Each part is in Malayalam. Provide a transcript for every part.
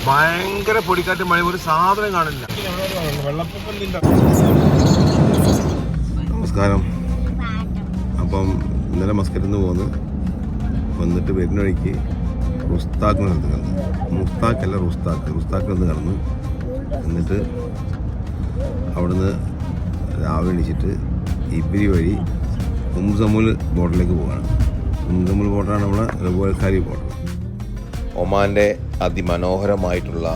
ഭയങ്കര പൊടിക്കാറ്റ് മഴ, ഒരു സാധനം കാണില്ല. നമസ്കാരം. അപ്പം ഇന്നലെ മസ്കറ്റിൽ നിന്ന് വന്നിട്ട് വരുന്ന വഴിക്ക് റുസ്താഖ് നിന്ന് കടന്നു. മുസ്താഖല്ല റുസ്താഖ് നിന്ന് കടന്നു. എന്നിട്ട് അവിടുന്ന് രാവിലെ എണീച്ചിട്ട് ഇബിരി വഴി ഉംസമുൽ ബോർഡറിലേക്ക് പോവുകയാണ്. ഉംസമുൽ ബോർഡറാണ് നമ്മളെ റബുവൽഖാലി ബോർഡർ. ഒമാൻ്റെ അതിമനോഹരമായിട്ടുള്ള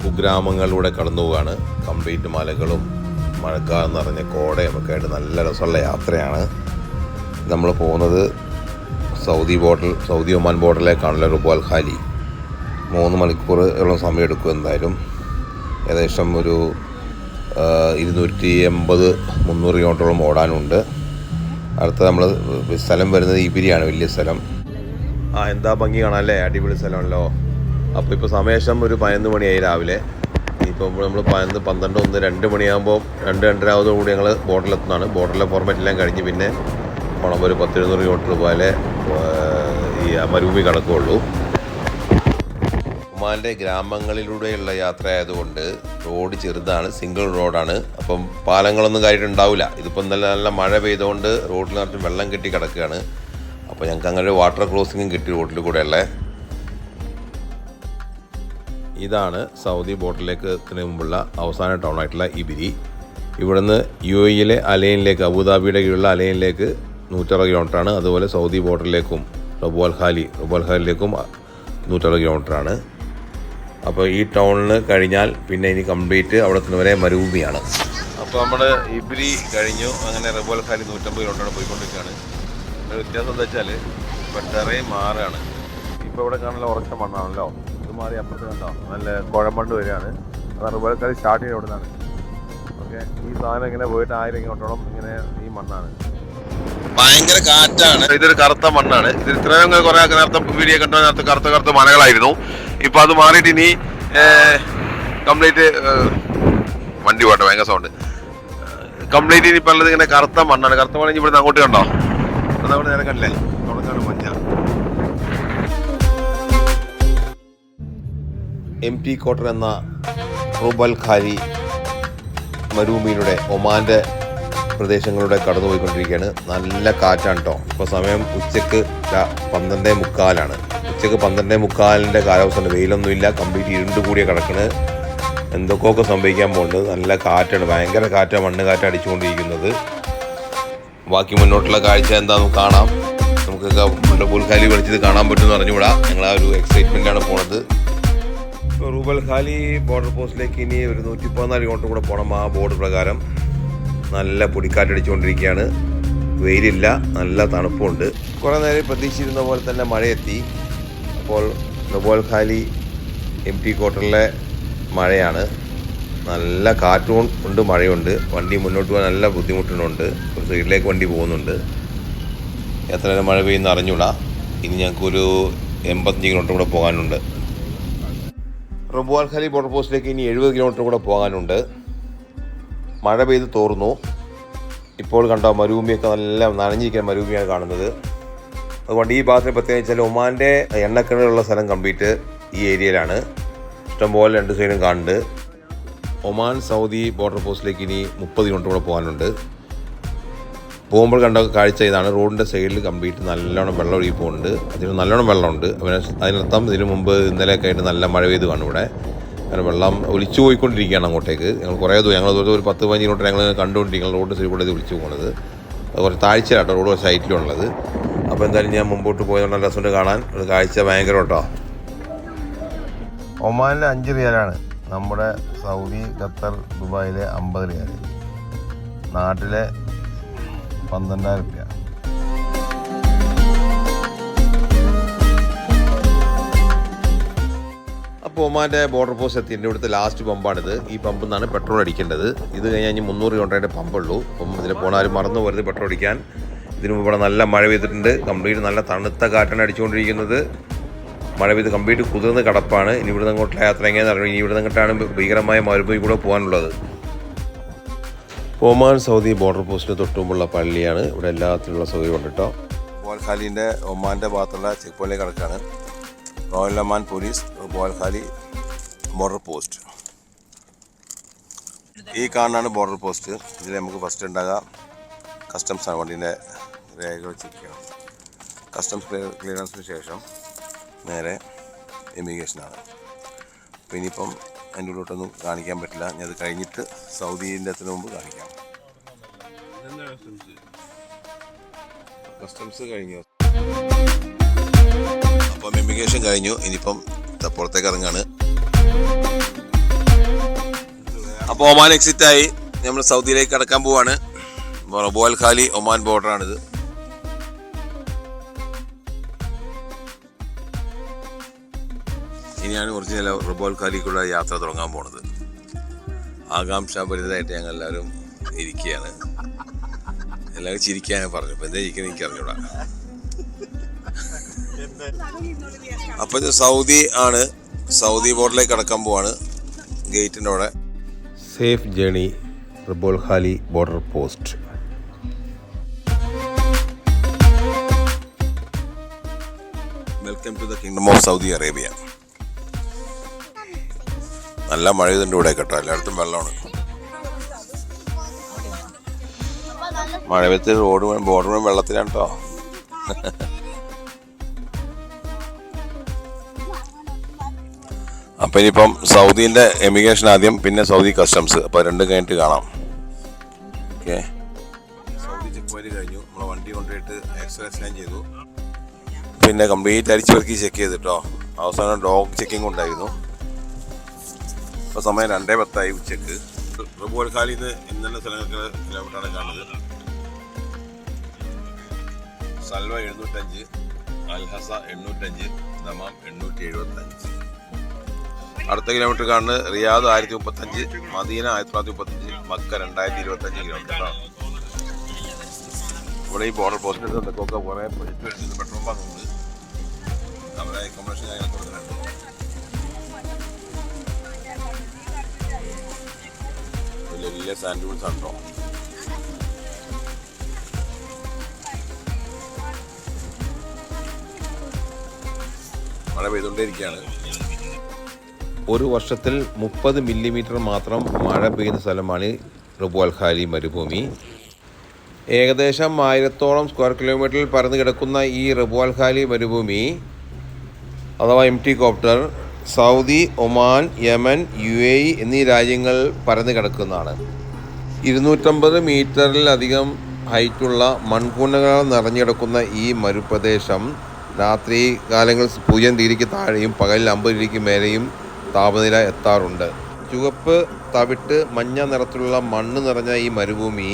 കുഗ്രാമങ്ങളിലൂടെ കടന്നു പോവുകയാണ്. കംപ്ലീറ്റ് മലകളും മഴക്കാലം നിറഞ്ഞ കോടയും ഒക്കെ ആയിട്ട് നല്ല രസമുള്ള യാത്രയാണ്. നമ്മൾ പോകുന്നത് സൗദി ഒമാൻ ബോർഡറിലേക്കാണല്ലോ. റബുവൽഖാലി 3 മണിക്കൂറോളം സമയം എടുക്കും എന്തായാലും. ഏകദേശം ഒരു 280-300 കിലോമീറ്ററോളം ഓടാനുണ്ട്. അടുത്ത നമ്മൾ സ്ഥലം വരുന്നത് ഇബിരിയാണ്, വലിയ സ്ഥലം. എന്താ ഭംഗി കാണാമല്ലേ, അടിപൊളി സ്ഥലമാണല്ലോ. അപ്പോൾ ഇപ്പോൾ സമയം ഒരു 11 മണിയായി രാവിലെ. ഇപ്പോൾ നമ്മൾ 12, 1, 2 മണിയാകുമ്പോൾ 2-2:30 കൂടി ഞങ്ങൾ ബോർഡറിലെത്തുന്നതാണ്. ബോർഡറിലെ ഫോർമാറ്റെല്ലാം കഴിഞ്ഞ് പിന്നെ പോണം ഒരു 10-700 കിലോമീറ്റർ പോലെ ഈ മരുഭൂമി കടക്കുകയുള്ളൂ. ഒമാൻ്റെ ഗ്രാമങ്ങളിലൂടെയുള്ള യാത്ര ആയതുകൊണ്ട് റോഡ് ചെറുതാണ്, സിംഗിൾ റോഡാണ്. അപ്പം പാലങ്ങളൊന്നും കാര്യമായിട്ടുണ്ടാവില്ല. ഇതിപ്പോൾ നല്ല മഴ പെയ്തുകൊണ്ട് റോഡിൽ നിറച്ചും വെള്ളം കെട്ടി കിടക്കുകയാണ്. അപ്പോൾ ഞങ്ങൾക്ക് അങ്ങനെ ഒരു വാട്ടർ ക്രോസിങ്ങും കിട്ടി റോഡിൽ കൂടെയുള്ള. ഇതാണ് സൗദി ബോർഡറിലേക്ക് എത്തുന്നതിന് മുമ്പുള്ള അവസാന ടൗൺ ആയിട്ടുള്ള ഇബിരി. ഇവിടുന്ന് UAE അലൈനിലേക്ക്, അബുദാബിയുടെ കീഴിലുള്ള അലൈനിലേക്ക് 160 കിലോമീറ്ററാണ്. അതുപോലെ സൗദി ബോർഡറിലേക്കും റബുവൽഖാലിയിലേക്കും 160 കിലോമീറ്ററാണ്. അപ്പോൾ ഈ ടൗണിൽ കഴിഞ്ഞാൽ പിന്നെ ഇനി കംപ്ലീറ്റ് അവിടെ എത്തുന്നവരെ മരുഭൂമിയാണ്. അപ്പോൾ നമ്മൾ ഇബിരി കഴിഞ്ഞു. അങ്ങനെ റബുവൽഖാലി 150 കിലോമീറ്ററാണ് പോയിക്കൊണ്ടിരിക്കുകയാണ്. വ്യത്യാസം എന്താ വെച്ചാൽ ഇപ്പോൾ ടെറൈൻ മാറുകയാണ്. ഇപ്പോൾ ഇവിടെ കാണാനുള്ള ഉറച്ച മണ്ണാണല്ലോ. ഇത് മാറി അപ്പുറത്ത് കണ്ടോ നല്ല കുഴമണ്ണ് വരികയാണ്. അത് റബുവൽഖാലി സ്റ്റാർട്ട് ചെയ്യുക ഇവിടെ നിന്നാണ്. ഓക്കെ, ഈ സാധനം ഇങ്ങനെ പോയിട്ട് 1000 കിലോമീറ്ററോളം ഇങ്ങനെ ഈ മണ്ണാണ്. ഭയങ്കര കാറ്റാണ്. ഇതൊരു കറുത്ത മണ്ണാണ്. ഇത് ഇത്രയും കുറെ നേരത്തെ വീഡിയോ കണ്ട നേരത്തെ കറുത്ത മലകളായിരുന്നു. ഇപ്പൊ അത് മാറിയിട്ട് ഇനി കംപ്ലീറ്റ് വണ്ടി പോട്ടെ, ഭയങ്കര സൗണ്ട്. കംപ്ലീറ്റ് ഇനി പലത് ഇങ്ങനെ കറുത്ത മണ്ണാണ്. കറുത്ത മണ്ണ് ഇവിടുന്ന് അങ്ങോട്ട് കണ്ടോ, അതവിടെ നേരെ കണ്ടില്ലേ, തുടക്കാണ് മഞ്ഞ. എംടി ക്വാർട്ടർ എന്ന റബുവൽഖാലി മരുഭൂമിയിലൂടെ ഒമാൻ്റെ പ്രദേശങ്ങളിലൂടെ കടന്നുപോയിക്കൊണ്ടിരിക്കുകയാണ്. നല്ല കാറ്റാണ് കേട്ടോ. ഇപ്പോൾ സമയം ഉച്ചക്ക് 12:45. ഉച്ചക്ക് 12:45 കാലാവസ്ഥയാണ്. വെയിലൊന്നുമില്ല, കംപ്ലീറ്റ് ഇരുണ്ട് കൂടിയ കിടക്കണ്. എന്തൊക്കെയൊക്കെ സംഭവിക്കാൻ പോകുന്നുണ്ട്. നല്ല കാറ്റാണ്, ഭയങ്കര കാറ്റാണ്, മണ്ണ് കാറ്റ് അടിച്ചുകൊണ്ടിരിക്കുന്നത്. ബാക്കി മുന്നോട്ടുള്ള കാഴ്ച എന്താണെന്ന് കാണാം. നമുക്ക് റബുവൽഖാലി വിളിച്ചത് കാണാൻ പറ്റുമെന്ന് അറിഞ്ഞുകൂടാ. ഞങ്ങൾ ആ ഒരു എക്സൈറ്റ്മെൻറ്റാണ് പോണത്. റബുവൽഖാലി ബോർഡർ പോസ്റ്റിലേക്ക് ഇനി ഒരു 114 കിലോമീറ്റർ കൂടെ പോകണം. ആ ബോർഡ് പ്രകാരം നല്ല പൊടിക്കാറ്റടിച്ചുകൊണ്ടിരിക്കുകയാണ്. വെയിലില്ല, നല്ല തണുപ്പുണ്ട്. കുറേ നേരം പ്രതീക്ഷിച്ചിരുന്ന പോലെ തന്നെ മഴയെത്തി. അപ്പോൾ റബുവൽഖാലി എംടി ക്വാർട്ടറിലെ മഴയാണ്. നല്ല കാറ്റും ഉണ്ട്, മഴയുണ്ട്. വണ്ടി മുന്നോട്ട് പോകാൻ നല്ല ബുദ്ധിമുട്ടുണ്ട്. ഒരു സൈഡിലേക്ക് വണ്ടി പോകുന്നുണ്ട്. എത്ര നേരം മഴ പെയ്യുന്ന അറിഞ്ഞൂടാ. ഇനി ഞങ്ങൾക്കൊരു 85 കിലോമീറ്റർ കൂടെ പോകാനുണ്ട്. റബുവൽഖാലി ബോർഡർ പോസ്റ്റിലേക്ക് ഇനി 70 കിലോമീറ്റർ കൂടെ പോകാനുണ്ട്. മഴ പെയ്ത് തോർന്നു. ഇപ്പോൾ കണ്ടോ മരുഭൂമിയൊക്കെ നല്ല നനഞ്ഞിരിക്കുന്ന മരുഭൂമിയാണ് കാണുന്നത്. അതുകൊണ്ട് ഈ ഭാഗത്തിന് പ്രത്യേകിച്ച് വെച്ചാൽ ഒമാൻ്റെ എണ്ണക്കിണറുള്ള സ്ഥലം കംപ്ലീറ്റ് ഈ ഏരിയയിലാണ്. ഇഷ്ടംപോലെ 2 സൈഡും കാണുന്നുണ്ട്. ഒമാൻ സൗദി ബോർഡർ പോസ്റ്റിലേക്ക് ഇനി 30 കിലോമീറ്റർ കൂടെ പോകാനുണ്ട്. പോകുമ്പോൾ കണ്ട കാഴ്ച ഇതാണ്. റോഡിൻ്റെ സൈഡിൽ കംപ്ലീറ്റ് നല്ലോണം വെള്ളം ഒഴുകി പോകുന്നുണ്ട്. അതിന് നല്ലോണം വെള്ളമുണ്ട്. അതിനർത്ഥം ഇതിനു മുമ്പ് ഇന്നലെയൊക്കെ ആയിട്ട് നല്ല മഴ പെയ്ത് കാണും ഇവിടെ. അങ്ങനെ വെള്ളം ഒലിച്ചു പോയിക്കൊണ്ടിരിക്കുകയാണ് അങ്ങോട്ടേക്ക്. ഞങ്ങൾ കുറേ ഞങ്ങൾ ഒരു 10-15 കിലോമീറ്റർ ഞങ്ങൾ കണ്ടുകൊണ്ടിരിക്കുകയാണ്. റോഡ് സൈഡിൽ കൂടെ ഇത് ഒലിച്ചു പോകുന്നത്. അത് കുറച്ച് താഴ്ചയിലാട്ടോ, റോഡ് കുറച്ച് ഹൈറ്റിലുള്ളത്. അപ്പോൾ എന്തായാലും ഞാൻ മുമ്പോട്ട് പോയത് നല്ല രസമുണ്ട് കാണാൻ. ഒരു കാഴ്ച ഭയങ്കര കേട്ടോ. ഒമാനിലെ 5 റിയാലാണ്. നമ്മുടെ സൗദി, ഖത്തർ, ദുബായിലെ 50 റിയാൽ. നാട്ടിലെ 12,000 രൂപ. അപ്പോൾ ഒമാൻ്റെ ബോർഡർ പോസ്റ്റ് എത്തി. എൻ്റെ ഇവിടുത്തെ ലാസ്റ്റ് പമ്പാണിത്. ഈ പമ്പിൽ നിന്നാണ് പെട്രോൾ അടിക്കേണ്ടത്. ഇത് കഴിഞ്ഞാൽ 300 കിലോമീറ്ററിൻ്റെ പമ്പുള്ളൂ. അപ്പം ഇതിൽ പോണാരും മറന്നു പോരുത് പെട്രോൾ അടിക്കാൻ. ഇതിനു മുമ്പ് ഇവിടെ നല്ല മഴ പെയ്തിട്ടുണ്ട്. കംപ്ലീറ്റ് നല്ല തണുത്ത കാറ്റാണ് അടിച്ചുകൊണ്ടിരിക്കുന്നത്. മഴ പെയ്ത് കംപ്ലീറ്റ് കുതിർന്ന് കിടപ്പാണ്. ഇനി ഇവിടുന്ന് അങ്ങോട്ടുള്ള യാത്ര എങ്ങനെയാണെന്ന് അറിയാം. ഇനി ഇവിടുന്ന് അങ്ങോട്ടാണ് ഭീകരമായ മരുഭൂമി കൂടെ പോകാനുള്ളത്. ഒമാൻ സൗദി ബോർഡർ പോസ്റ്റിന് തൊട്ടുമുമ്പുള്ള പള്ളിയാണ്. ഇവിടെ എല്ലാത്തിനുള്ള സൗകര്യം ഉണ്ട് കേട്ടോ. റബുവൽഖാലിൻ്റെ ഒമാൻ്റെ ഭാഗത്തുള്ള ചെക്ക് പോയിന്റിലേക്ക് കിടക്കുകയാണ്. റോയൽ ഒമാൻ പോലീസ് റബ് ഖാലി ബോർഡർ പോസ്റ്റ്. ഈ കാണാനാണ് ബോർഡർ പോസ്റ്റ്. ഇതിൽ നമുക്ക് ഫസ്റ്റ് ഉണ്ടാകുക കസ്റ്റംസാണ്. വണ്ടീൻ്റെ രേഖകൾ ചെക്ക് ചെയ്യണം. കസ്റ്റംസ് ക്ലിയറൻസിന് ശേഷം നേരെ ഇമിഗ്രേഷനാണ്. അപ്പോൾ ഇനിയിപ്പം അതിൻ്റെ ഉള്ളിലോട്ടൊന്നും കാണിക്കാൻ പറ്റില്ല. ഞാൻ അത് കഴിഞ്ഞിട്ട് സൗദീൻ്റെ എത്തുന്നതിന് മുമ്പ് കാണിക്കാം. കസ്റ്റംസ് കഴിഞ്ഞു. അപ്പം ഇമിഗ്രേഷൻ കഴിഞ്ഞു. ഇനിയിപ്പം പുറത്തേക്ക് ഇറങ്ങാണ്. അപ്പോൾ ഒമാൻ എക്സിറ്റായി നമ്മൾ സൗദിയിലേക്ക് കടക്കാൻ പോവാണ്. റബ് ഖാലി ഒമാൻ ബോർഡറാണിത്. ഇനിയാണ് ഒറിജിനൽ റബ് ഖാലിക്കുള്ള യാത്ര തുടങ്ങാൻ പോണത്. ആകാംക്ഷാഭരിതമായിട്ട് ഞങ്ങൾ എല്ലാവരും ഇരിക്കുകയാണ്. എല്ലാവരും ചിരിക്കാനും പറഞ്ഞു. ഇപ്പം എന്താ ഇരിക്കുന്നത് എനിക്ക് അറിഞ്ഞൂടാ. അപ്പം ഇത് സൗദി ആണ്. സൗദി ബോർഡറിലേക്ക് കടക്കാൻ പോവാണ്. ഗേറ്റിൻ്റെ അവിടെ safe journey Rub Khali border post. Welcome to the kingdom of Saudi Arabia. നല്ല മഴ ഇതുണ്ട് ഇവിടെ കേട്ടോ. എല്ലായിടത്തും വെള്ളമാണ്. മഴ വെച്ച് റോഡ് ബോർഡർ വെള്ളത്തിലാണ് കേട്ടോ. അപ്പം ഇനിയിപ്പം സൗദീൻ്റെ എമിഗ്രേഷൻ ആദ്യം, പിന്നെ സൗദി കസ്റ്റംസ്. അപ്പോൾ രണ്ടും കഴിഞ്ഞിട്ട് കാണാം. ഓക്കെ, സൗദി ചെക്ക് പോയിന്റ് കഴിഞ്ഞു. നമ്മളെ വണ്ടി കൊണ്ടുപോയിട്ട് എക്സ്റേ സ്കാൻ ചെയ്തു. പിന്നെ കംപ്ലീറ്റ് അരിച്ചു പെറുക്കി ചെക്ക് ചെയ്തിട്ടോ. അവസാനം ഡോഗ് ചെക്കിംഗ് ഉണ്ടായിരുന്നു. ഇപ്പോൾ സമയം 2:10 ഉച്ചക്ക്. റബ് ഖാലിയിൽ നിന്ന് ഇന്നലെ സ്ഥലങ്ങൾക്ക് കിലോമീറ്ററാണ് കാണുന്നത്. Salwa 705, Al Hasa 805, Dammam 875. അടുത്ത കിലോമീറ്റർ കാണുന്നത് റിയാദ് 1035, മദീന 1935, മക്ക 2025 കിലോമീറ്ററാണ്. ഇവിടെ ഈ ബോർഡർ പോസ്റ്റിൻ്റെ എന്തൊക്കെ കുറേ പ്രൊജക്റ്റ് വരുന്നത്. പെട്രോൾ പമ്പുണ്ട്, അവിടെ അക്കോമഡേഷൻ കാര്യങ്ങൾ കൊടുക്കുന്നുണ്ട്. വലിയ സാൻഡ് ഡ്യൂൺസ് ഉണ്ടോ. മഴ പെയ്തുകൊണ്ടേയിരിക്കുകയാണ്. ഒരു വർഷത്തിൽ 30 മില്ലിമീറ്റർ മാത്രം മഴ പെയ്യുന്ന സ്ഥലമാണ് റബ് ഖാലി മരുഭൂമി. ഏകദേശം 1000-ഓളം സ്ക്വയർ കിലോമീറ്ററിൽ പരന്നു കിടക്കുന്ന ഈ റബ് ഖാലി മരുഭൂമി അഥവാ empty quarter Saudi, Oman, Yemen, UAE എന്നീ രാജ്യങ്ങൾ പരന്നു കിടക്കുന്നതാണ്. 250 മീറ്ററിലധികം ഹൈറ്റുള്ള മൺകൂനകളാൽ നിറഞ്ഞു കിടക്കുന്ന ഈ മരുപ്രദേശം രാത്രി കാലങ്ങൾ 0 ഡിഗ്രിക്ക് താഴെയും പകലിൽ 50 ഡിഗ്രിക്ക് മേലെയും താപനില എത്താറുണ്ട്. ചുവപ്പ്, തവിട്ട്, മഞ്ഞ നിറത്തിലുള്ള മണ്ണ് നിറഞ്ഞ ഈ മരുഭൂമി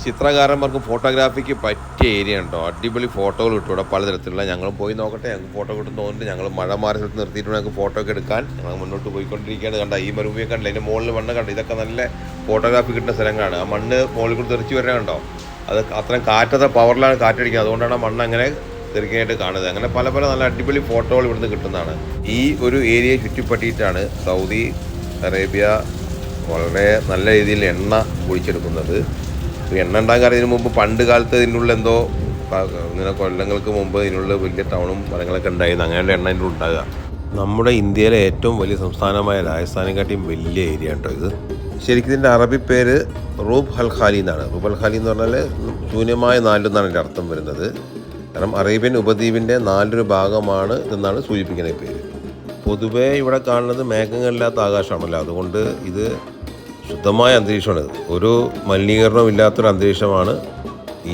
ചിത്രകാരന്മാർക്ക് ഫോട്ടോഗ്രാഫിക്ക് പറ്റിയ ഏരിയ ഉണ്ടോ. അടിപൊളി ഫോട്ടോകൾ കിട്ടും ഇവിടെ പലതരത്തിലുള്ള. ഞങ്ങളും പോയി നോക്കട്ടെ. ഞങ്ങൾക്ക് ഫോട്ടോ കിട്ടുന്നതുകൊണ്ട് ഞങ്ങൾ മഴ മാറി സ്ഥലത്ത് നിർത്തിയിട്ട് ഞങ്ങൾക്ക് ഫോട്ടോ ഒക്കെ എടുക്കാൻ ഞങ്ങൾ മുന്നോട്ട് പോയിക്കൊണ്ടിരിക്കുകയാണ്. കണ്ട ഈ മരുഭൂമിയെ കണ്ടില്ല, അതിൻ്റെ മുകളിൽ മണ്ണ് കണ്ടു. ഇതൊക്കെ നല്ല ഫോട്ടോഗ്രാഫി കിട്ടുന്ന സ്ഥലങ്ങളാണ്. ആ മണ്ണ് മുകളിൽ കൂടി തെറിച്ച് വരാൻ കണ്ടോ. അത് അത്രയും കാറ്റത്തെ പവറിലാണ് കാറ്റടിക്കുന്നത്. അതുകൊണ്ടാണ് ആ മണ്ണ് അങ്ങനെ തെറിക്കാനായിട്ട് കാണുന്നത്. അങ്ങനെ പല പല നല്ല അടിപൊളി ഫോട്ടോകൾ ഇവിടുന്ന് കിട്ടുന്നതാണ്. ഈ ഒരു ഏരിയയെ ചുറ്റിപ്പറ്റിയിട്ടാണ് സൗദി അറേബ്യ വളരെ നല്ല രീതിയിൽ എണ്ണ ഒഴിച്ചെടുക്കുന്നത്. എണ്ണ ഉണ്ടാക്കാൻ ഇതിനു മുമ്പ് പണ്ട് കാലത്ത് ഇതിനുള്ള എന്തോ ഇങ്ങനെ കൊല്ലങ്ങൾക്ക് മുമ്പ് ഇതിനുള്ള വലിയ ടൗണും മരങ്ങളൊക്കെ ഉണ്ടായിരുന്നു. അങ്ങനെയുള്ള എണ്ണ ഇതിൻ്റെ ഉണ്ടാകുക. നമ്മുടെ ഇന്ത്യയിലെ ഏറ്റവും വലിയ സംസ്ഥാനമായ രാജസ്ഥാനെക്കാട്ടിയും വലിയ ഏരിയ കേട്ടോ ഇത്. ശരിക്കും ഇതിൻ്റെ അറബി പേര് റൂബ് ഖാലി എന്നാണ്. റൂബ് ഖാലി എന്ന് പറഞ്ഞാൽ ശൂന്യമായ നാലെന്നാണ് എൻ്റെ അർത്ഥം വരുന്നത്. കാരണം അറേബ്യൻ ഉപദ്വീപിൻ്റെ 4 ഭാഗമാണ് ഇതെന്നാണ് സൂചിപ്പിക്കുന്ന പേര്. പൊതുവേ ഇവിടെ കാണുന്നത് മേഘങ്ങളില്ലാത്ത ആകാശമാണല്ലോ. അതുകൊണ്ട് ഇത് ശുദ്ധമായ അന്തരീക്ഷമാണ്. ഒരു മലിനീകരണവും ഇല്ലാത്തൊരു അന്തരീക്ഷമാണ്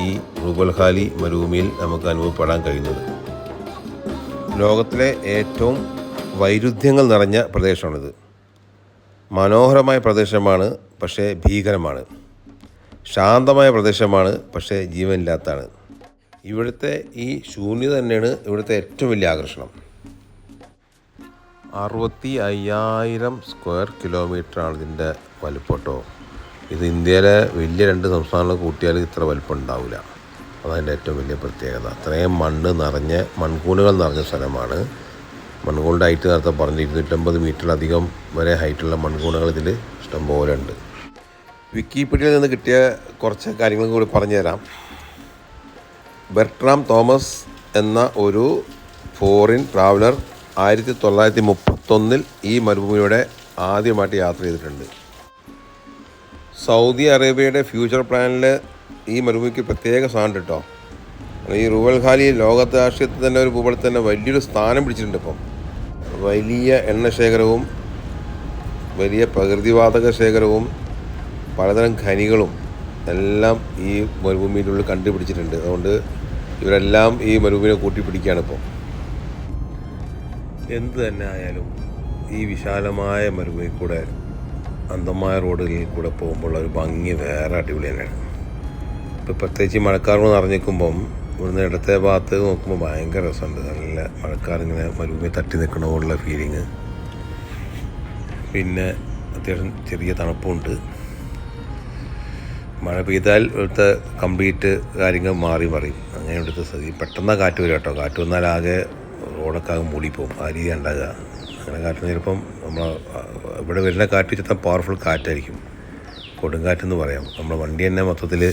ഈ റബ് ഖാലി മരുഭൂമിയിൽ നമുക്ക് അനുഭവപ്പെടാൻ കഴിയുന്നത്. ലോകത്തിലെ ഏറ്റവും വൈരുദ്ധ്യങ്ങൾ നിറഞ്ഞ പ്രദേശമാണിത്. മനോഹരമായ പ്രദേശമാണ്, പക്ഷേ ഭീകരമാണ്. ശാന്തമായ പ്രദേശമാണ്, പക്ഷേ ജീവനില്ലാത്തതാണ്. ഇവിടുത്തെ ഈ ശൂന്യത തന്നെയാണ് ഇവിടുത്തെ ഏറ്റവും വലിയ ആകർഷണം. 65,000 സ്ക്വയർ കിലോമീറ്ററാണ് ഇതിൻ്റെ വലിപ്പട്ടോ. ഇത് ഇന്ത്യയിലെ വലിയ 2 സംസ്ഥാനങ്ങൾ കൂട്ടിയാൽ ഇത്ര വലിപ്പം ഉണ്ടാവില്ല. അതതിൻ്റെ ഏറ്റവും വലിയ പ്രത്യേകത. അത്രയും മണ്ണ് നിറഞ്ഞ മൺകൂണുകൾ നിറഞ്ഞ സ്ഥലമാണ്. മൺകൂണിൻ്റെ ഹൈറ്റ് നേരത്തെ പറഞ്ഞ് 250 മീറ്ററിലധികം വരെ ഹൈറ്റുള്ള മൺകൂണുകൾ ഇതിൽ ഇഷ്ടംപോലെ ഉണ്ട്. വിക്കിപീഡിയയിൽ നിന്ന് കിട്ടിയ കുറച്ച് കാര്യങ്ങൾ കൂടി പറഞ്ഞു തരാം. ബെർട്രാം തോമസ് എന്ന ഒരു ഫോറിൻ ട്രാവലർ 1931 ഈ മരുഭൂമിയുടെ ആദ്യമായിട്ട് യാത്ര ചെയ്തിട്ടുണ്ട്. സൗദി അറേബ്യയുടെ ഫ്യൂച്ചർ പ്ലാനിൽ ഈ മരുഭൂമിക്ക് പ്രത്യേക സ്ഥാനം കേട്ടോ. ഈ റുവൽ ഖാലി ലോകത്തെ രാഷ്ട്രീയത്തിൽ തന്നെ ഒരു ഭൂപടത്തിൽ തന്നെ വലിയൊരു സ്ഥാനം പിടിച്ചിട്ടുണ്ട്. ഇപ്പം വലിയ എണ്ണ ശേഖരവും വലിയ പ്രകൃതിവാതക ശേഖരവും പലതരം ഖനികളും എല്ലാം ഈ മരുഭൂമിയിലുള്ളിൽ കണ്ടുപിടിച്ചിട്ടുണ്ട്. അതുകൊണ്ട് ഇവരെല്ലാം ഈ മരുഭൂമിനെ കൂട്ടിപ്പിടിക്കുകയാണ് ഇപ്പോൾ. എന്ത് തന്നെ ആയാലും ഈ വിശാലമായ മരുഭൂമിയിൽ കൂടെ അന്ധമായ റോഡുകളിൽ കൂടെ പോകുമ്പോൾ ഒരു ഭംഗി വേറെ അടിപൊളി തന്നെയാണ്. ഇപ്പോൾ പ്രത്യേകിച്ച് മഴക്കാറ് നിറഞ്ഞിരിക്കുമ്പം ഇവിടുന്ന് ഇടത്തെ ഭാഗത്ത് നോക്കുമ്പോൾ ഭയങ്കര രസമുണ്ട്. നല്ല മഴക്കാറിങ്ങനെ മരുഭൂമി തട്ടി നിൽക്കണ പോലുള്ള ഫീലിങ്. പിന്നെ അത്യാവശ്യം ചെറിയ തണുപ്പുണ്ട്. മഴ പെയ്താൽ ഇവിടുത്തെ കംപ്ലീറ്റ് കാര്യങ്ങൾ മാറി മറിയും. അങ്ങനെ ഇവിടുത്തെ സ്ഥിതി. പെട്ടെന്ന് കാറ്റ് വരും കേട്ടോ. കാറ്റ് വന്നാൽ ആകെ റോഡൊക്കെ ആകെ മൂടിപ്പോവും. ആ രീതി ഉണ്ടാകുക. അങ്ങനെ കാറ്റ് ചിലപ്പം നമ്മൾ ഇവിടെ വരുന്ന കാറ്റ് വെച്ചാൽ പവർഫുൾ കാറ്റായിരിക്കും. കൊടുങ്കാറ്റെന്ന് പറയാം. നമ്മുടെ വണ്ടി തന്നെ മൊത്തത്തിൽ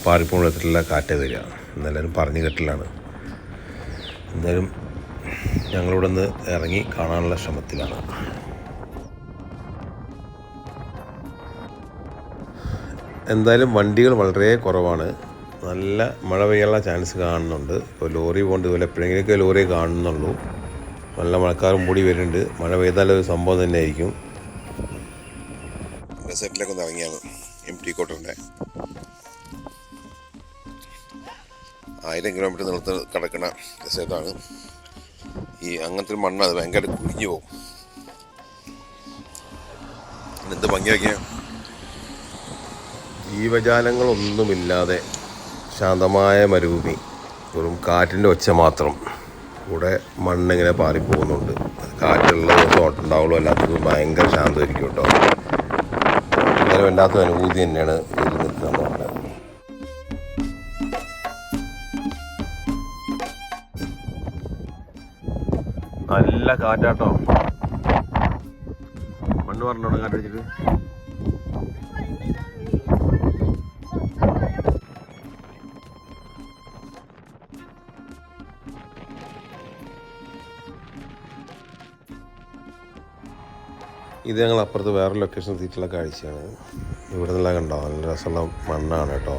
പാറിപ്പോൾ വിധത്തിലുള്ള കാറ്റ് വരിക. എന്നെല്ലാവരും പറഞ്ഞു കേട്ടില്ലാണ്. എന്തായാലും ഞങ്ങളിവിടെ നിന്ന് ഇറങ്ങി കാണാനുള്ള ശ്രമത്തിലാണ്. എന്തായാലും വണ്ടികൾ വളരെ കുറവാണ്. നല്ല മഴ പെയ്യാനുള്ള ചാൻസ് കാണുന്നുണ്ട്. ഇപ്പോൾ ലോറി പോകുന്നുണ്ട്. ഇതുപോലെ എപ്പോഴെങ്കിലുമൊക്കെ ലോറി കാണുന്നുള്ളൂ. നല്ല മഴക്കാറും മൂടി വരുന്നുണ്ട്. മഴ പെയ്താലൊരു സംഭവം തന്നെ ആയിരിക്കും. സെറ്റിലൊക്കെ ഒന്ന് ഇറങ്ങിയാണ്. MT കോട്ടറിൻ്റെ 1000 കിലോമീറ്റർ നീളത്തിൽ കിടക്കുന്ന ഡെസേർട്ടാണ്. ഈ അങ്ങനത്തെ ഒരു മണ്ണ് അത് ഭയങ്കര കുഴിഞ്ഞു പോകും. എന്ത് ഭംഗിയാക്കിയ ജീവജാലങ്ങളൊന്നുമില്ലാതെ ശാന്തമായ മരുഭൂമി. വെറും കാറ്റിൻ്റെ ഒച്ച മാത്രം. കൂടെ മണ്ണിങ്ങനെ പാറിപ്പോകുന്നുണ്ട്. കാറ്റുള്ള ദിവസം ഓട്ടുണ്ടാവുള്ളൂ. അല്ലാത്തത് ഭയങ്കര ശാന്തമായിരിക്കും കേട്ടോ. അങ്ങനെ വല്ലാത്ത അനുഭൂതി തന്നെയാണ് ഇതിൽ നിൽക്കുക എന്ന് പറഞ്ഞാൽ. നല്ല കാറ്റാട്ടോ. മണ്ണ് പറഞ്ഞോളൂ കാറ്റ് വെച്ചിട്ട്. ഇത് ഞങ്ങൾ അപ്പുറത്ത് വേറെ ലൊക്കേഷൻ എത്തിയിട്ടുള്ള കാഴ്ചയാണ്. ഇവിടെ നിന്നെല്ലാം കണ്ടോ നല്ല രസമുള്ള മണ്ണാണ് കേട്ടോ.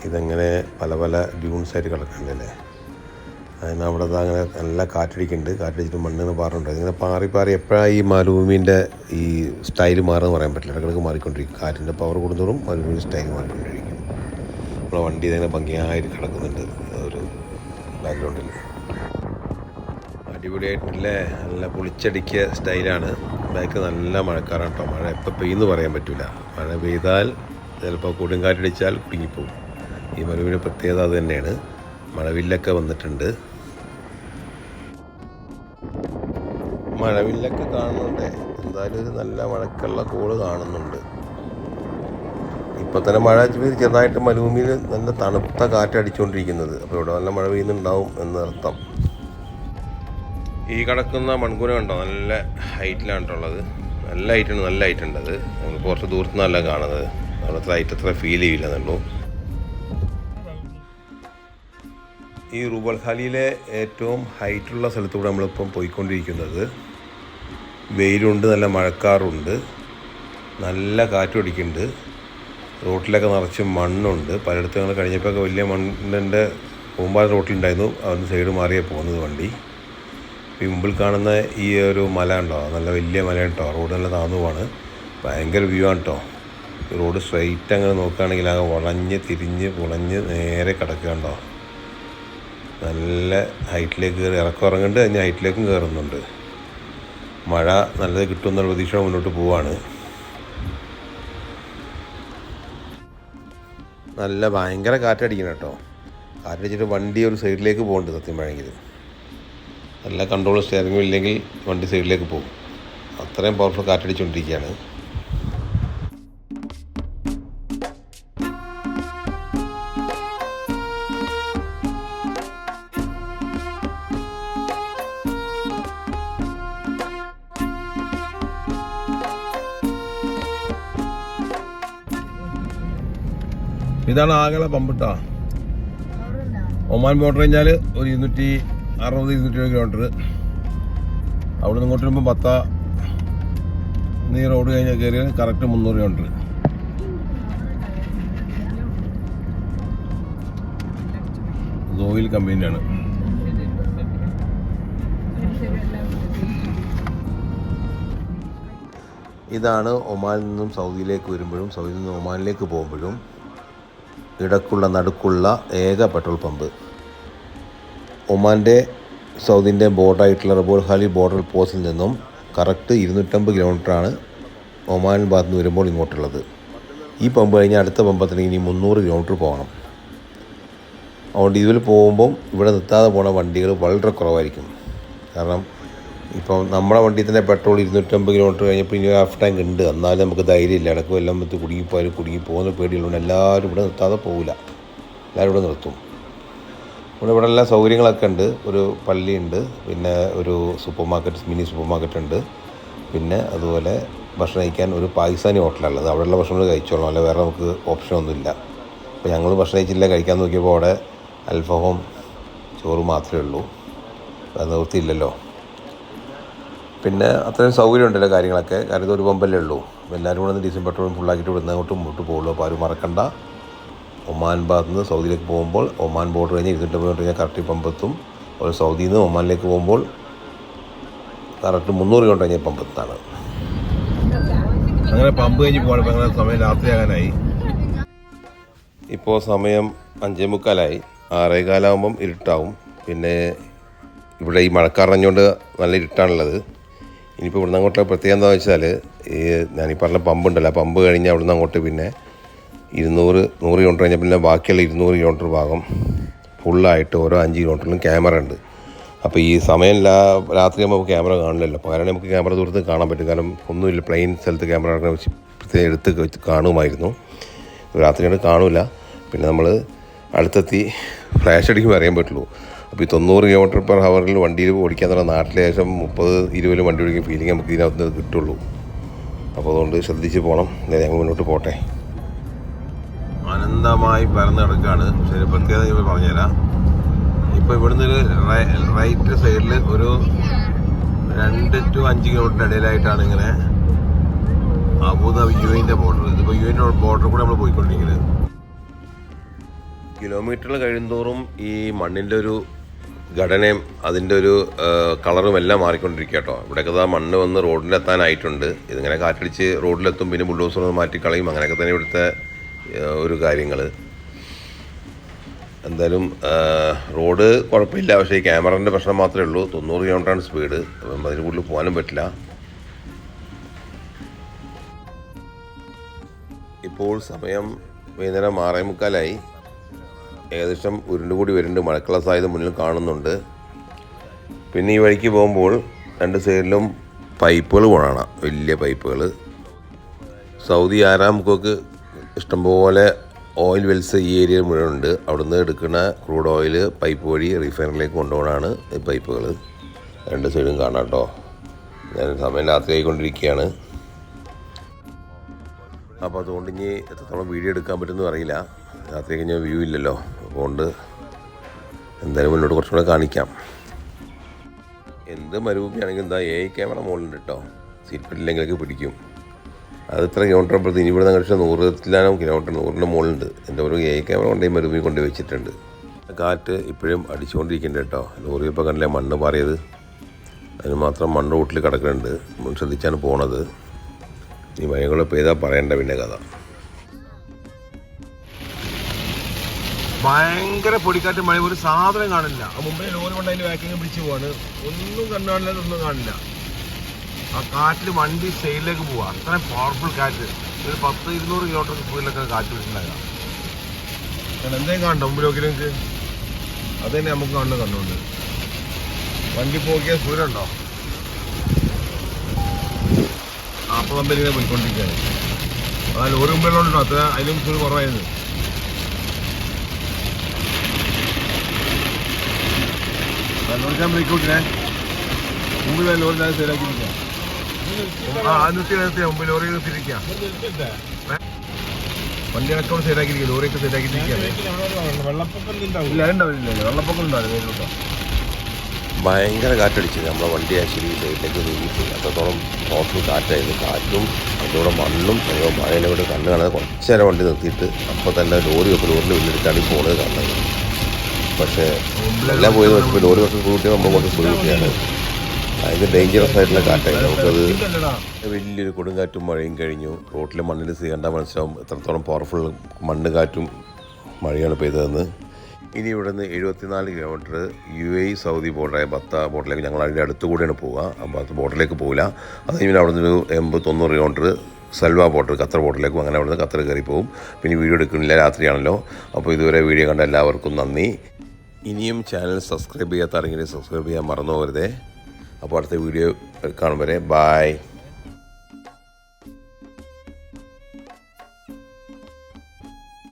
ഇതെങ്ങനെ പല പല ഡ്യൂൺസായിട്ട് കിടക്കണ്ടല്ലേ. അതിന് അവിടെ അങ്ങനെ നല്ല കാറ്റടിക്കുന്നുണ്ട്. കാറ്റടിച്ചിട്ട് മണ്ണെന്ന് പാറുണ്ട്. ഇങ്ങനെ പാറി പാറി എപ്പോഴാണ് ഈ മരുഭൂമിൻ്റെ ഈ സ്റ്റൈൽ മാറുമെന്ന് പറയാൻ പറ്റില്ല. ഇടക്കിടക്ക് മാറിക്കൊണ്ടിരിക്കും. കാറ്റിൻ്റെ പവർ കൂടുന്നതോറും മരുഭൂമി സ്റ്റൈൽ മാറിക്കൊണ്ടിരിക്കും. നമ്മളെ വണ്ടി ഇതങ്ങനെ ഭംഗിയായിട്ട് കിടക്കുന്നുണ്ട് ഒരു ബാക്ക്ഗ്രൗണ്ടിൽ. അടിപൊളിയായിട്ടില്ലേ. നല്ല പൊളിച്ചടിക്കിയ സ്റ്റൈലാണ്. ബാക്ക് നല്ല മഴക്കാറാണ് കേട്ടോ. മഴ എപ്പോൾ പെയ്യുമെന്ന് പറയാൻ പറ്റില്ല. മഴ പെയ്താൽ ചിലപ്പോൾ കൊടുങ്കാറ്റടിച്ചാൽ കുടുങ്ങിപ്പോവും. ഈ മരുഭൂമിയുടെ പ്രത്യേകത അത് തന്നെയാണ്. മഴവില്ലൊക്കെ വന്നിട്ടുണ്ട്. മഴവില്ലൊക്കെ കാണുന്നുണ്ട്. എന്തായാലും ഒരു നല്ല മഴക്കുള്ള കോള് കാണുന്നുണ്ട്. ഇപ്പം തന്നെ മഴ ചെറുതായിട്ട് മരുഭൂമിയിൽ നല്ല തണുത്ത കാറ്റടിച്ചുകൊണ്ടിരിക്കുന്നത്. അപ്പോൾ ഇവിടെ നല്ല മഴ പെയ്യുന്നുണ്ടാവും എന്നർത്ഥം. ഈ കിടക്കുന്ന മൺകൂന കണ്ടോ നല്ല ഹൈറ്റിലാണ് കേട്ടുള്ളത്. നല്ല ഹൈറ്റുണ്ട്. നല്ല ഹൈറ്റുണ്ട്. അത് നമ്മൾ കുറച്ച് ദൂരത്ത് നിന്നല്ല കാണുന്നത്. അവിടുത്തെ ഹൈറ്റ് അത്ര ഫീൽ ചെയ്യില്ലെന്നുള്ളൂ. ഈ റുബൽ ഖാലിയിലെ ഏറ്റവും ഹൈറ്റുള്ള സ്ഥലത്തൂടെ നമ്മളിപ്പം പോയിക്കൊണ്ടിരിക്കുന്നത്. വെയിലുണ്ട്, നല്ല മഴക്കാറുണ്ട്, നല്ല കാറ്റൊടിക്കുന്നുണ്ട്. റോട്ടിലൊക്കെ നിറച്ച് മണ്ണുണ്ട്. പലയിടത്തും ഞങ്ങൾ കഴിഞ്ഞപ്പോഴൊക്കെ വലിയ മണ്ണിൻ്റെ പൂമ്പാറ റോട്ടിലുണ്ടായിരുന്നു. അവിടുന്ന് സൈഡ് മാറിയാണ് പോകുന്നത് വണ്ടി. ഈ മുമ്പിൽ കാണുന്ന ഈ ഒരു മല ഉണ്ടോ, നല്ല വലിയ മലയാണ് കേട്ടോ. റോഡ് നല്ല താന്നു പോവാണ്. ഭയങ്കര വ്യൂ ആണ് കേട്ടോ. ഈ റോഡ് സ്ട്രൈറ്റ് അങ്ങനെ നോക്കുകയാണെങ്കിൽ ആകെ വളഞ്ഞ് തിരിഞ്ഞ് പുളഞ്ഞ് നേരെ കിടക്കുകയുണ്ടോ. നല്ല ഹൈറ്റിലേക്ക് കയറി ഇറങ്ങുന്നുണ്ട്. അതിന് ഹൈറ്റിലേക്കും കയറുന്നുണ്ട്. മഴ നല്ലത് കിട്ടുമെന്നുള്ള പ്രതീക്ഷ മുന്നോട്ട് പോവാണ്. നല്ല ഭയങ്കര കാറ്റടിക്കണം കേട്ടോ. കാറ്റടിച്ചിട്ട് വണ്ടി ഒരു സൈഡിലേക്ക് പോകുന്നുണ്ട്. സത്യം വേണമെങ്കിൽ നല്ല കൺട്രോൾ സ്റ്റിയറിംഗ് ഇല്ലെങ്കിൽ വണ്ടി സൈഡിലേക്ക് പോകും. അത്രയും പവർഫുൾ കാറ്റടിച്ചുകൊണ്ടിരിക്കുകയാണ്. ഇതാണ് ആകെയുള്ള പമ്പ് കേട്ടോ. ഒമാൻ ബോർഡർ കഴിഞ്ഞാൽ ഒരു 60-200 കിലോമീറ്റർ. അവിടെ നിന്ന് ഇങ്ങോട്ട് വരുമ്പോൾ 10 നീ റോഡ് കഴിഞ്ഞാൽ കയറിയാൽ കറക്റ്റ് 300 കിലോമീറ്റർ. ഓയിൽ കമ്പനിയാണ്. ഇതാണ് ഒമാനിൽ നിന്നും സൗദിയിലേക്ക് വരുമ്പോഴും സൗദിയിൽ നിന്നും ഒമാനിലേക്ക് പോകുമ്പോഴും നടുക്കുള്ള ഏക പെട്രോൾ പമ്പ്. ഒമാൻ്റെ സൗദിൻ്റെ ബോർഡറായിട്ടുള്ള റബോൾ ഖാലി ബോർഡർ പോസ്റ്റിൽ നിന്നും കറക്റ്റ് 250 കിലോമീറ്ററാണ് ഒമാൻ ഭാഗത്ത് നിന്ന് വരുമ്പോൾ ഇങ്ങോട്ടുള്ളത്. ഈ പമ്പ് കഴിഞ്ഞാൽ അടുത്ത പമ്പത്തിന് ഇനി 300 കിലോമീറ്റർ പോകണം. അതുകൊണ്ട് ഇതിൽ പോകുമ്പം ഇവിടെ നിർത്താതെ പോണ വണ്ടികൾ വളരെ കുറവായിരിക്കും. കാരണം ഇപ്പം നമ്മുടെ വണ്ടിയിൽ തന്നെ പെട്രോൾ 250 കിലോമീറ്റർ കഴിഞ്ഞപ്പോൾ ഇനി ഹാഫ് ടാങ്ക് ഉണ്ട്. എന്നാലും നമുക്ക് ധൈര്യമില്ല. ഇടയ്ക്കും എല്ലാം വെച്ച് കുടുങ്ങിപ്പോകുന്ന പേടിയുള്ളതുകൊണ്ട് എല്ലാവരും ഇവിടെ നിർത്താതെ പോകില്ല. എല്ലാവരും ഇവിടെ നിർത്തും. ഇവിടെ എല്ലാ സൗകര്യങ്ങളൊക്കെ ഉണ്ട്. ഒരു പള്ളിയുണ്ട്, പിന്നെ ഒരു മിനി സൂപ്പർ മാർക്കറ്റ് ഉണ്ട്, പിന്നെ അതുപോലെ ഭക്ഷണം കഴിക്കാൻ ഒരു പാകിസ്ഥാനി ഹോട്ടലുള്ളത്. അവിടെയുള്ള ഭക്ഷണങ്ങൾ കഴിച്ചോളാം, അല്ല വേറെ നമുക്ക് ഓപ്ഷനൊന്നുമില്ല. അപ്പോൾ ഞങ്ങൾ ഭക്ഷണം കഴിച്ചില്ല. കഴിക്കാൻ നോക്കിയപ്പോൾ അവിടെ അൽഫഹവും ചോറ് മാത്രമേ ഉള്ളൂ. അത് നിവൃത്തിയില്ലല്ലോ. പിന്നെ അത്രയും സൗകര്യം ഉണ്ടല്ലോ കാര്യങ്ങളൊക്കെ. കാരണം ഇതൊരു പമ്പല്ലേ ഉള്ളൂ. എല്ലാവരും കൂടെ ഡീസൽ പെട്രോളും ഫുള്ളാക്കിയിട്ട് ഇവിടെ അങ്ങോട്ടും മുമ്പോട്ട് പോകുള്ളൂ. അപ്പോൾ ആരും മറക്കണ്ട, ഒമാൻ ഭാഗത്ത് നിന്ന് സൗദിയിലേക്ക് പോകുമ്പോൾ ഒമാൻ ബോർഡർ കഴിഞ്ഞ് 250 കിലോമീറ്റർ കഴിഞ്ഞാൽ കറക്റ്റ് പമ്പത്തും. ഒരു സൗദിയിൽ നിന്ന് ഒമാനിലേക്ക് പോകുമ്പോൾ കറക്റ്റ് 300 കിലോമീറ്റർ കഴിഞ്ഞ പമ്പത്താണ്. അങ്ങനെ പമ്പ് കഴിഞ്ഞ് പോകണം. അങ്ങനെ സമയം രാത്രിയാകാനായി. ഇപ്പോൾ സമയം 5:45. 6:15 ഇരുട്ടാവും. പിന്നെ ഇവിടെ ഈ മഴക്കാറഞ്ഞുകൊണ്ട് നല്ല ഇരുട്ടാണുള്ളത്. ഇനിയിപ്പോൾ ഇവിടുന്ന് അങ്ങോട്ട് പ്രത്യേകം എന്താണെന്ന് വെച്ചാൽ ഈ ഞാനീ പറഞ്ഞ പമ്പുണ്ടല്ലോ, ആ പമ്പ് കഴിഞ്ഞാൽ അവിടുന്ന് അങ്ങോട്ട് പിന്നെ 100 കിലോമീറ്റർ കഴിഞ്ഞാൽ പിന്നെ ബാക്കിയുള്ള 200 കിലോമീറ്റർ ഭാഗം ഫുള്ളായിട്ട് ഓരോ 5 കിലോമീറ്ററിലും ക്യാമറ ഉണ്ട്. അപ്പോൾ ഈ സമയം രാത്രി ആകുമ്പോൾ ക്യാമറ കാണില്ലല്ലോ. പകരം നമുക്ക് ക്യാമറ ദൂരത്ത് കാണാൻ പറ്റും. കാരണം ഒന്നുമില്ല, പ്ലെയിൻ സ്ഥലത്ത് ക്യാമറ പ്രത്യേകം എടുത്ത് കാണുമായിരുന്നു. രാത്രിയാണ് കാണില്ല. പിന്നെ നമ്മൾ അടുത്തെത്തി ഫ്ലാഷ് അടിക്കുമ്പോൾ അറിയാൻ പറ്റുള്ളൂ. അപ്പോൾ ഈ 90 കിലോമീറ്റർ പെർ ഹവറിൽ വണ്ടിയിൽ ഓടിക്കാൻ തുടങ്ങി നാട്ടിലെ ശേഷം 30-20 വണ്ടി ഓടിക്കുന്ന ഫീലിംഗ് നമുക്ക് ഇതിനകത്ത് നിന്ന് കിട്ടുള്ളൂ. അപ്പോൾ അതുകൊണ്ട് ശ്രദ്ധിച്ച് പോകണം. ഞങ്ങൾ മുന്നോട്ട് പോട്ടെ. അനന്തമായി പരന്ന് കിടക്കുകയാണ്. പക്ഷേ പ്രത്യേകത ഞാൻ പറഞ്ഞുതരാം. ഇപ്പോൾ ഇവിടുന്ന് റൈറ്റ് സൈഡിൽ ഒരു 2 to 5 കിലോമീറ്റർ ഇടയിലായിട്ടാണ് ഇങ്ങനെ അബുദാബി UAE ബോർഡർ. ഇതിപ്പോൾ UAE ബോർഡർ കൂടെ നമ്മൾ പോയിക്കൊണ്ടിരിക്കുന്നത്. കിലോമീറ്ററിൽ കഴിയുന്തോറും ഈ മണ്ണിൻ്റെ ഒരു ഘടനയും അതിൻ്റെ ഒരു കളറും എല്ലാം മാറിക്കൊണ്ടിരിക്കുക കേട്ടോ. ഇവിടെയൊക്കെ മണ്ണ് വന്ന് റോഡിലെത്താനായിട്ടുണ്ട്. ഇതിങ്ങനെ കാറ്റടിച്ച് റോഡിലെത്തും, പിന്നെ ബുൾഡോസർ മാറ്റി കളയും. അങ്ങനെയൊക്കെ തന്നെ ഇവിടുത്തെ ഒരു കാര്യങ്ങൾ. എന്തായാലും റോഡ് കുഴപ്പമില്ല. പക്ഷേ ഈ ക്യാമറേൻ്റെ പ്രശ്നം മാത്രമേ ഉള്ളൂ. 90 കിലോമീറ്ററാണ് സ്പീഡ്. അപ്പം അതിന് കൂടുതൽ പോകാനും പറ്റില്ല. ഇപ്പോൾ സമയം വൈകുന്നേരം 6:45. ഏകദേശം ഉരുണ്ടുകൂടി വരുന്നുണ്ട്. മഴക്കുള്ള സാധ്യത മുന്നിൽ കാണുന്നുണ്ട്. പിന്നെ ഈ വഴിക്ക് പോകുമ്പോൾ 2 സൈഡിലും പൈപ്പുകൾ കാണാം, വലിയ പൈപ്പുകൾ. സൗദി ആരാംകോക്ക് ഇഷ്ടംപോലെ ഓയിൽ വെൽസ് ഈ ഏരിയയിൽ മുഴുവനുണ്ട്. അവിടുന്ന് എടുക്കുന്ന ക്രൂഡ് ഓയിൽ പൈപ്പ് വഴി റീഫൈനറിലേക്ക് കൊണ്ടുപോകണമാണ് ഈ പൈപ്പുകൾ. 2 സൈഡും കാണാം കേട്ടോ. ഞാൻ സമയം രാത്രി ആയിക്കൊണ്ടിരിക്കുകയാണ്. അപ്പോൾ അതുകൊണ്ട് ഇനി എത്രത്തോളം വീഡിയോ എടുക്കാൻ പറ്റുമെന്ന് അറിയില്ല. രാത്രി കഴിഞ്ഞാൽ വ്യൂ ഇല്ലല്ലോ. അതുകൊണ്ട് എന്തായാലും മുന്നോട്ട് കുറച്ചുകൂടെ കാണിക്കാം. എന്ത് മരുഭൂമിയാണെങ്കിൽ എന്താ ക്യാമറ മുകളിലുണ്ട് കേട്ടോ. സീറ്റ് ബെൽറ്റില്ലെങ്കിലൊക്കെ പിടിക്കും. അത് ഇത്ര കിലോമീറ്റർ അപ്പുറത്ത് ഇനി ഇവിടെ നിന്ന് കഴിച്ചാൽ 100 കിലോമീറ്റർ 100ൻ്റെ മുകളിലുണ്ട്. എൻ്റെ ഒരു ക്യാമറ കൊണ്ടുപോയി മരുഭൂമി കൊണ്ടുപോയി വെച്ചിട്ടുണ്ട്. കാറ്റ് ഇപ്പോഴും അടിച്ചുകൊണ്ടിരിക്കുന്നുണ്ട് കേട്ടോ. ലോറി ഇപ്പോൾ കണ്ടില്ലേ മണ്ണ് പാറിയത്. അതിന് മാത്രം മണ്ണ് റൂട്ടിൽ കിടക്കുന്നുണ്ട്. ശ്രദ്ധിച്ചാണ് പോണത്. ഈ മഴകൾ പെയ്താൽ പറയണ്ട പിന്നെ കഥ. ഭയങ്കര പൊടിക്കാറ്റ് മഴ. ഒരു സാധനം കാണില്ല. മുമ്പേ ലോറി കൊണ്ട് അതിൻ്റെ ബാക്കിങ് പിടിച്ച് പോവാണ്. ഒന്നും കണ്ണു കാണില്ല, ഒന്നും കാണില്ല. ആ കാറ്റിൽ വണ്ടി സൈഡിലേക്ക് പോവാ. അത്രയും പവർഫുൾ കാറ്റ്. ഒരു 100-200 കിലോമീറ്റർ സ്പീഡിലൊക്കെ കാറ്റ് പിടിച്ചിട്ടുണ്ടാകാം. എന്തെങ്കിലും കാണണ്ടോ മുമ്പിൽ നിങ്ങൾക്ക്? അത് തന്നെ നമുക്ക് കാണുന്നത് കണ്ടുകൊണ്ട്. വണ്ടി പോക്കിയ സ്പീഡുണ്ടോ? 40 ഇങ്ങനെ പോയിക്കൊണ്ടിരിക്കുകയാണ്. അതായത് ലോറി മുമ്പിലുണ്ടോ അത്ര അതിലും സ്പീഡ് കുറവായിരുന്നു. ലോറിക്കാൻ ബ്രേക്ക് ഔട്ടിനെ മുമ്പിൽ ലോറി സൈഡാക്കിയിരിക്കുക. നിർത്തിയാ മുമ്പ് ലോറി നിർത്തിയിരിക്കുക. വണ്ടി അടക്കം സൈഡാക്കിയിരിക്കുക. ലോറിയൊക്കെ സൈഡാക്കിയിരിക്കുകയാണ്. വെള്ളപ്പൊക്കം ഉണ്ടാവില്ല. വെള്ളപ്പൊക്കം ഉണ്ടാവില്ല. നേരിട്ടോ ഭയങ്കര കാറ്റടിച്ചത് നമ്മളെ വണ്ടി ആക്ച്വലി സൈഡിലേക്ക് നീങ്ങിപ്പോയി. അത്രത്തോളം പവർഫുൾ കാറ്റായിരുന്നു. കാറ്റും അതിലൂടെ മണ്ണും ഞങ്ങൾ മഴയിലെ കൂടെ കണ്ണ് കാണാതെ കുറച്ച് നേരം വണ്ടി നിർത്തിയിട്ട് അപ്പോൾ തന്നെ ലോറിയിൽ വലിയൊരുച്ചാടി പോകുന്നത് കാണുന്നത്. പക്ഷേ എല്ലാം പോയത് ഇപ്പോൾ ലോറി കുറച്ച് കൂട്ടി നമ്മൾ കുറച്ച് സ്പീഡ് കൂട്ടിയാണ്. അതിന് ഡേഞ്ചറസ് ആയിട്ടുള്ള കാറ്റായിരുന്നു. നമുക്കത് വലിയൊരു കൊടുങ്കാറ്റും മഴയും കഴിഞ്ഞു. റോട്ടിലെ മണ്ണിൽ കണ്ടാൽ മനസ്സിലാവും എത്രത്തോളം പവർഫുൾ മണ്ണ് കാറ്റും മഴയാണ് പെയ്തതെന്ന്. ഇനി ഇവിടെ നിന്ന് 74 കിലോമീറ്റർ UAE സൗദി ബോർഡറായ ബത്ത ബോർഡറിലേക്ക് ഞങ്ങൾ അതിൻ്റെ അടുത്ത് കൂടെയാണ് പോവുക. അപ്പോൾ ബോർഡറിലേക്ക് പോകില്ല. അത് കഴിഞ്ഞാൽ അവിടെ നിന്നൊരു 80-90 കിലോമീറ്റർ സൽവ ബോർഡർ ഖത്തർ ബോർഡറിലേക്കും അങ്ങനെ അവിടെ നിന്ന് ഖത്തർ കയറി പോകും. പിന്നെ വീഡിയോ എടുക്കുന്നില്ല, രാത്രിയാണല്ലോ. അപ്പോൾ ഇതുവരെ വീഡിയോ കണ്ട എല്ലാവർക്കും നന്ദി. ഇനിയും ചാനൽ സബ്സ്ക്രൈബ് ചെയ്യാത്ത ആരെങ്കിലും സബ്സ്ക്രൈബ് ചെയ്യാൻ മറന്നു പോകരുതേ. അപ്പോൾ അടുത്ത വീഡിയോ കാണും വരെ ബായ്.